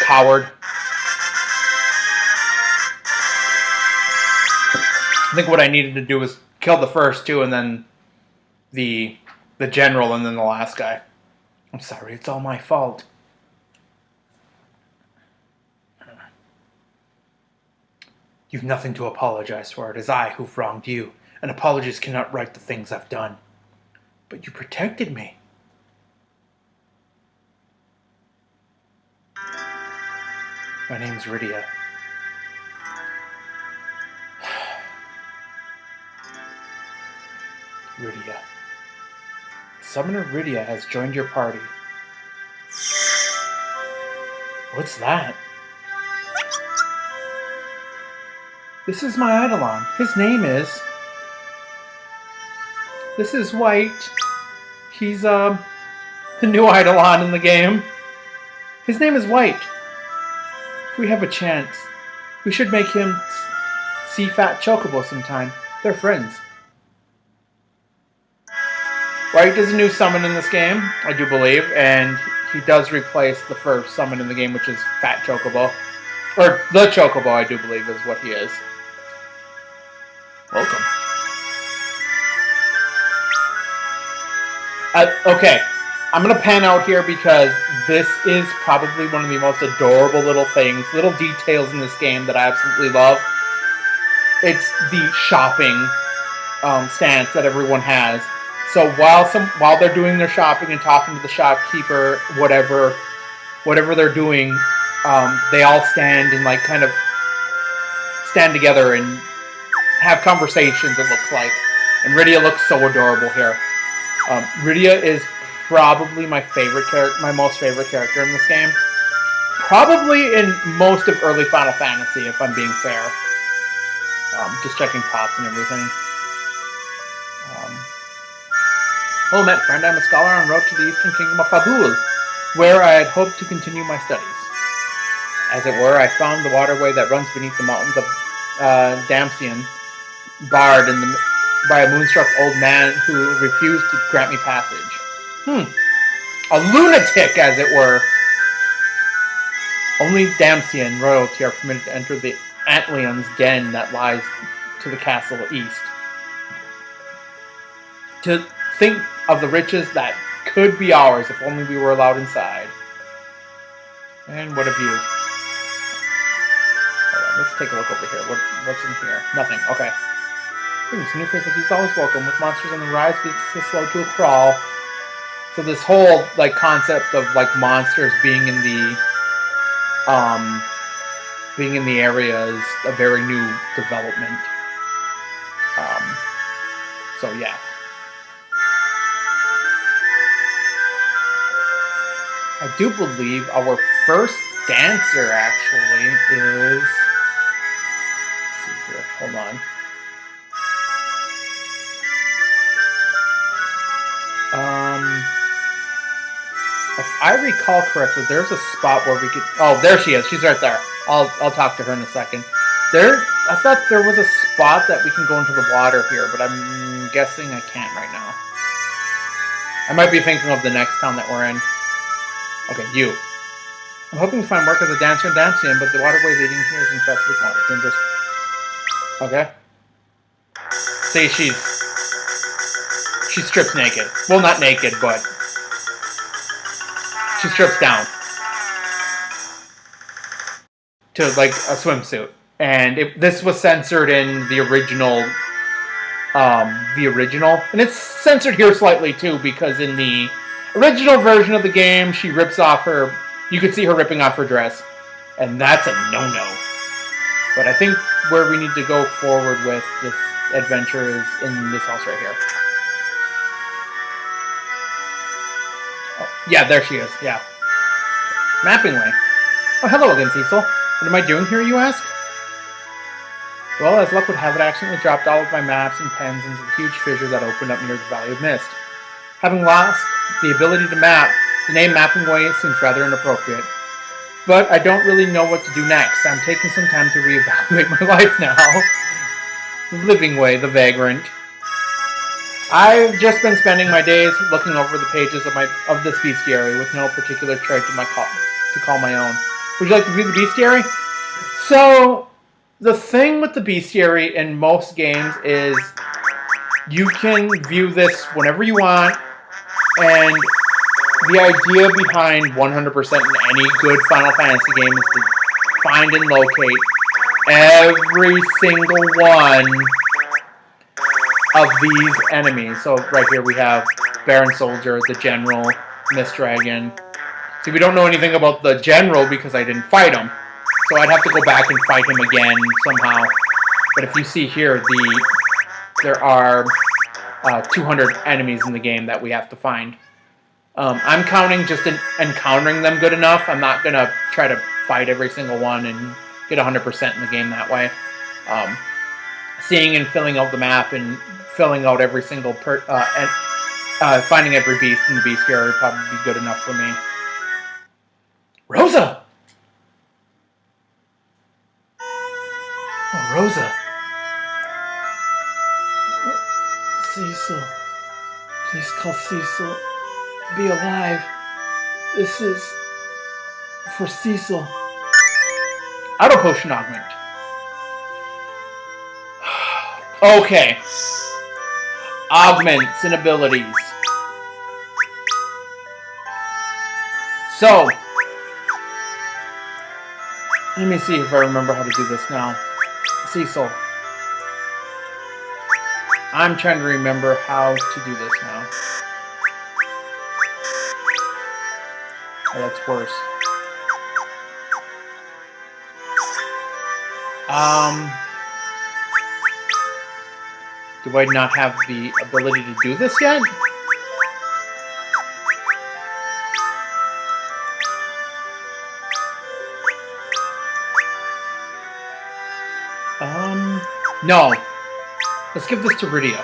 Coward. I think what I needed to do was kill the first two and then the General and then the last guy. I'm sorry, it's all my fault. You've nothing to apologize for. It is I who've wronged you, and apologies cannot right the things I've done. But you protected me. My name's Rydia. Rydia. Summoner Rydia has joined your party. What's that? This is my Eidolon. His name is... This is White. He's, the new Eidolon in the game. His name is White. If we have a chance, we should make him see Fat Chocobo sometime. They're friends. White is a new summon in this game, I do believe, and he does replace the first summon in the game, which is Fat Chocobo. Or the Chocobo, I do believe, is what he is. Welcome. Okay, I'm going to pan out here because this is probably one of the most adorable little things, little details in this game that I absolutely love. It's the shopping stance that everyone has. So while they're doing their shopping and talking to the shopkeeper, whatever they're doing, they all stand and like kind of stand together and have conversations. It looks like, and Rydia looks so adorable here. Rydia is probably my favorite character, my most favorite character in this game. Probably in most of early Final Fantasy, if I'm being fair. Just checking pots and everything. Hello, Met friend. I'm a scholar en route to the Eastern Kingdom of Fabul, where I had hoped to continue my studies. As it were, I found the waterway that runs beneath the mountains of Damcian, barred by a moonstruck old man who refused to grant me passage. A lunatic, as it were. Only Damcian royalty are permitted to enter the Antleon's den that lies to the castle east. To think of the riches that could be ours if only we were allowed inside. And what of you? Hold on, let's take a look over here. What's in here? Nothing. Okay. New face like he's always welcome. With monsters on the rise, business is slow to a crawl. So this whole like concept of like monsters being in the area is a very new development. So yeah. I do believe our first dancer actually is... Let's see here, hold on. If I recall correctly, there's a spot where we could... Oh, there she is. She's right there. I'll talk to her in a second. I thought there was a spot that we can go into the water here, but I'm guessing I can't right now. I might be thinking of the next town that we're in. Okay, you. I'm hoping to find work as a dancer in Dancian, but the waterway leading here is infested with water. Dangerous. Okay. See, she strips naked. Well, not naked, but she strips down to like a swimsuit. And this was censored in the original, and it's censored here slightly too, because in the original version of the game, she rips off her. You could see her ripping off her dress, and that's a no-no. But I think where we need to go forward with this adventure is in this house right here. Oh, yeah, there she is. Yeah. Mapping way. Oh, hello again, Cecil. What am I doing here, you ask? Well, as luck would have it, I accidentally dropped all of my maps and pens into the huge fissure that opened up near the Valley of Mist. Having lost the ability to map, the name Mapping Way seems rather inappropriate. But I don't really know what to do next. I'm taking some time to reevaluate my life now. Living Way, the Vagrant. I've just been spending my days looking over the pages of this bestiary with no particular trait to call my own. Would you like to view the bestiary? So, the thing with the bestiary in most games is you can view this whenever you want, and the idea behind 100% in any good Final Fantasy game is to find and locate every single one of these enemies. So right here we have Baron Soldier, the General, Mist Dragon. See, we don't know anything about the General because I didn't fight him. So I'd have to go back and fight him again somehow. But if you see here, there are 200 enemies in the game that we have to find. I'm counting just encountering them good enough. I'm not going to try to fight every single one and get 100% in the game that way. Seeing and filling out the map and filling out every single finding every beast in the bestiary would probably be good enough for me. Rosa! Oh, Rosa. Cecil. Please call Cecil. Be alive. This is for Cecil. Auto potion augment. Okay. Augments and abilities. So, let me see if I remember how to do this now. Cecil. I'm trying to remember how to do this now. Oh, that's worse. Do I not have the ability to do this yet? No. Let's give this to Rydia.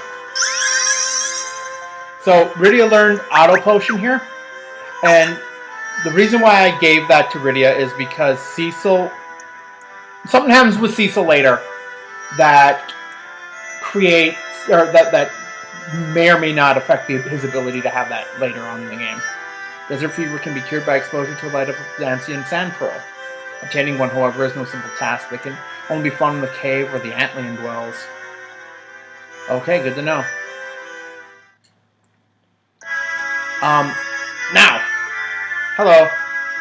So, Rydia learned Auto Potion here. And the reason why I gave that to Rydia is because Cecil... Something happens with Cecil later that creates... Or that may or may not affect his ability to have that later on in the game. Desert fever can be cured by exposure to a light of Dancian sand pearl. Obtaining one, however, is no simple task. They can only be found in the cave where the Antlion dwells. Okay, good to know. Now. Hello.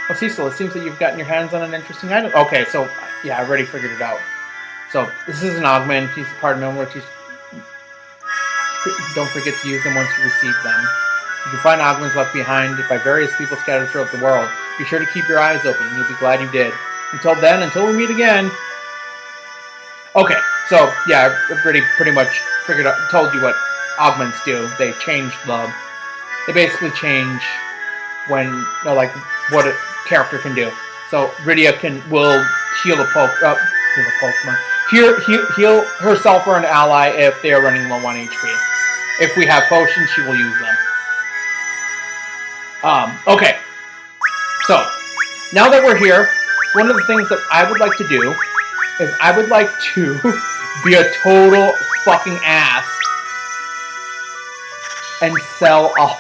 Oh, Cecil, it seems that you've gotten your hands on an interesting item. Okay, so, yeah, I already figured it out. So, this is an augment. Piece of part of which you don't forget to use them once you receive them. You can find augments left behind by various people scattered throughout the world. Be sure to keep your eyes open. You'll be glad you did. Until then, until we meet again. Okay, so, yeah, I already pretty much told you what augments do. They they basically change like, what a character can do. So, Rydia will heal a Pokemon. Heal herself or an ally if they are running low on HP. If we have potions, she will use them. Okay. So, now that we're here, one of the things that I would like to do is I would like to be a total fucking ass and sell all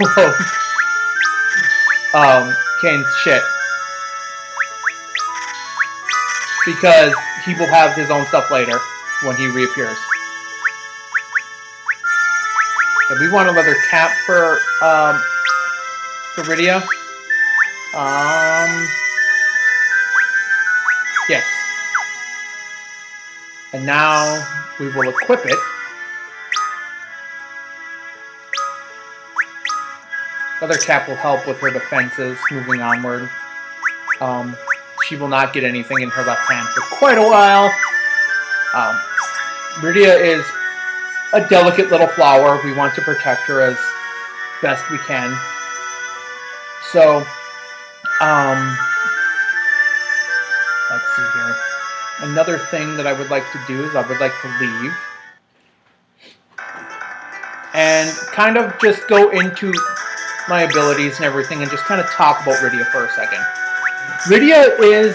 of Kane's shit. Because he will have his own stuff later when he reappears. Yeah, we want a leather cap for Rydia. Yes. And now we will equip it. Leather cap will help with her defenses moving onward. She will not get anything in her left hand for quite a while. Rydia is a delicate little flower. We want to protect her as best we can. So, let's see here. Another thing that I would like to do is I would like to leave and kind of just go into my abilities and everything and just kind of talk about Rydia for a second. Rydia is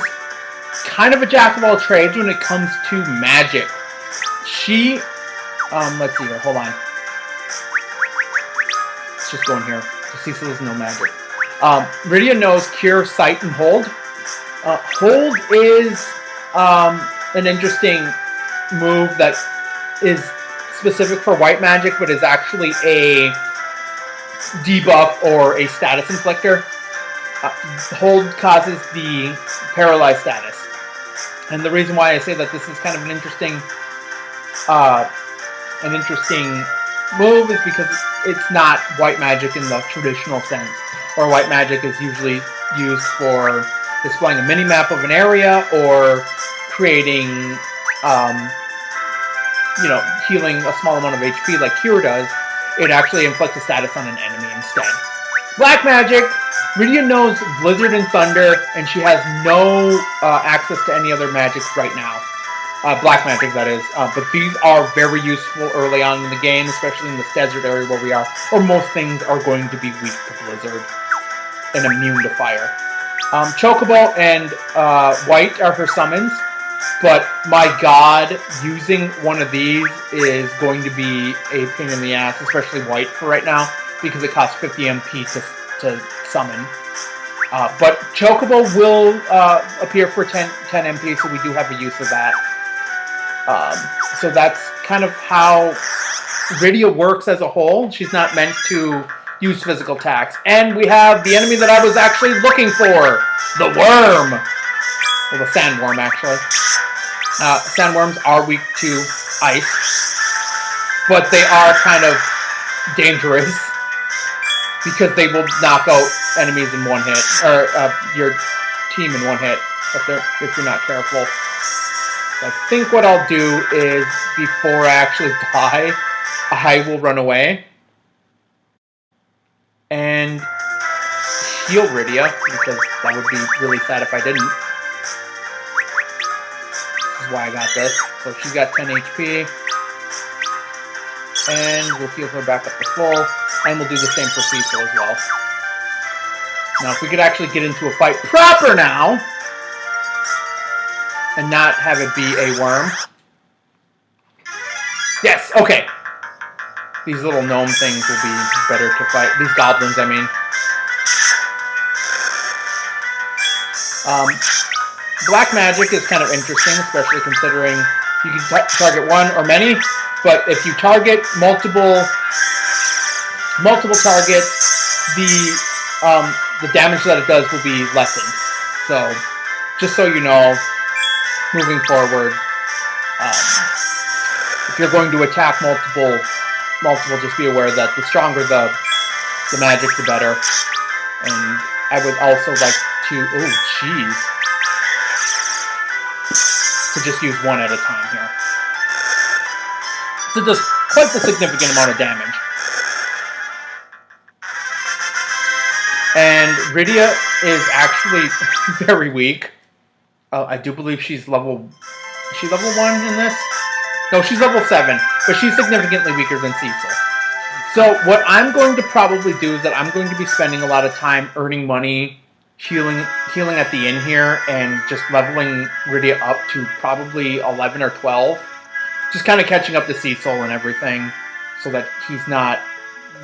kind of a jack of all trades when it comes to magic. She, let's see here, hold on. Let's just go in here. Cecil is no magic. Rydia knows Cure, Sight, and Hold. Hold is an interesting move that is specific for white magic, but is actually a debuff or a status inflictor. Hold causes the paralyzed status. And the reason why I say that this is kind of an interesting move is because it's not white magic in the traditional sense. Or white magic is usually used for displaying a mini-map of an area or creating, healing a small amount of HP like Cure does. It actually inflicts a status on an enemy instead. Black magic, Rydia knows Blizzard and Thunder, and she has no access to any other magic right now. Black magic, that is. But these are very useful early on in the game, especially in this desert area where we are, or most things are going to be weak to Blizzard and immune to fire. Chocobo and White are her summons, but my god, using one of these is going to be a pain in the ass, especially White for right now, because it costs 50 MP to summon. But Chocobo will appear for 10 MP, so we do have a use of that. So that's kind of how Rydia works as a whole. She's not meant to use physical attacks. And we have the enemy that I was actually looking for, the worm. Well, the sandworm, actually. Sandworms are weak to ice, but they are kind of dangerous because they will knock out enemies in one hit, or your team in one hit if you're not careful. So I think what I'll do is, before I actually die, I will run away and heal Rydia, because that would be really sad if I didn't. This is why I got this. So she's got 10 HP. And we'll heal her back up to full. And we'll do the same for Cecil as well. Now, if we could actually get into a fight proper now, and not have it be a worm. Yes, okay. These little gnome things will be better to fight. These goblins, I mean. Black magic is kind of interesting, especially considering you can target one or many, but if you target multiple targets, the damage that it does will be lessened. So, just so you know, moving forward, if you're going to attack multiple, just be aware that the stronger the magic, the better. And I would also like to, oh jeez, to just use one at a time here. So it does quite a significant amount of damage. And Rydia is actually very weak. I do believe she's level... Is she level 1 in this? No, she's level 7. But she's significantly weaker than Cecil. So what I'm going to probably do is that I'm going to be spending a lot of time earning money, healing at the end here and just leveling Rydia up to probably 11 or 12. Just kind of catching up to Cecil and everything so that he's not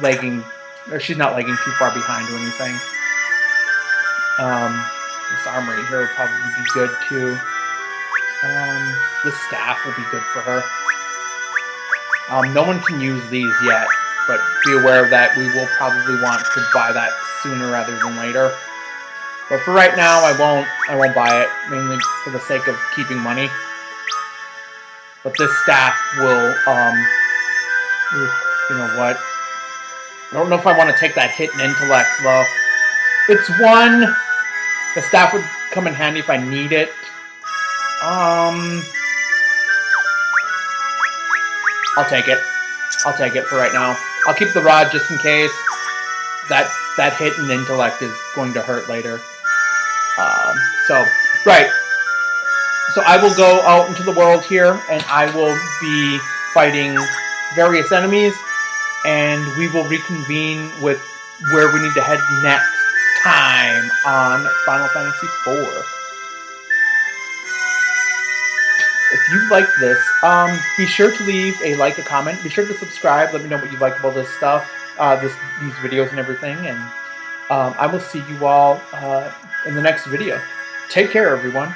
lagging, or she's not lagging too far behind or anything. This armory here would probably be good too. This staff will be good for her. No one can use these yet, but be aware of that. We will probably want to buy that sooner rather than later. But for right now, I won't buy it, mainly for the sake of keeping money. But this staff will, you know what? I don't know if I want to take that hit in intellect, though. It's 1. The staff would come in handy if I need it. I'll take it. I'll take it for right now. I'll keep the rod just in case. That hit in intellect is going to hurt later. Right. So I will go out into the world here, and I will be fighting various enemies, and we will reconvene with where we need to head next time on Final Fantasy IV. If you like this, be sure to leave a like, a comment. Be sure to subscribe. Let me know what you like about this stuff, these videos and everything. And I will see you all in the next video. Take care, everyone.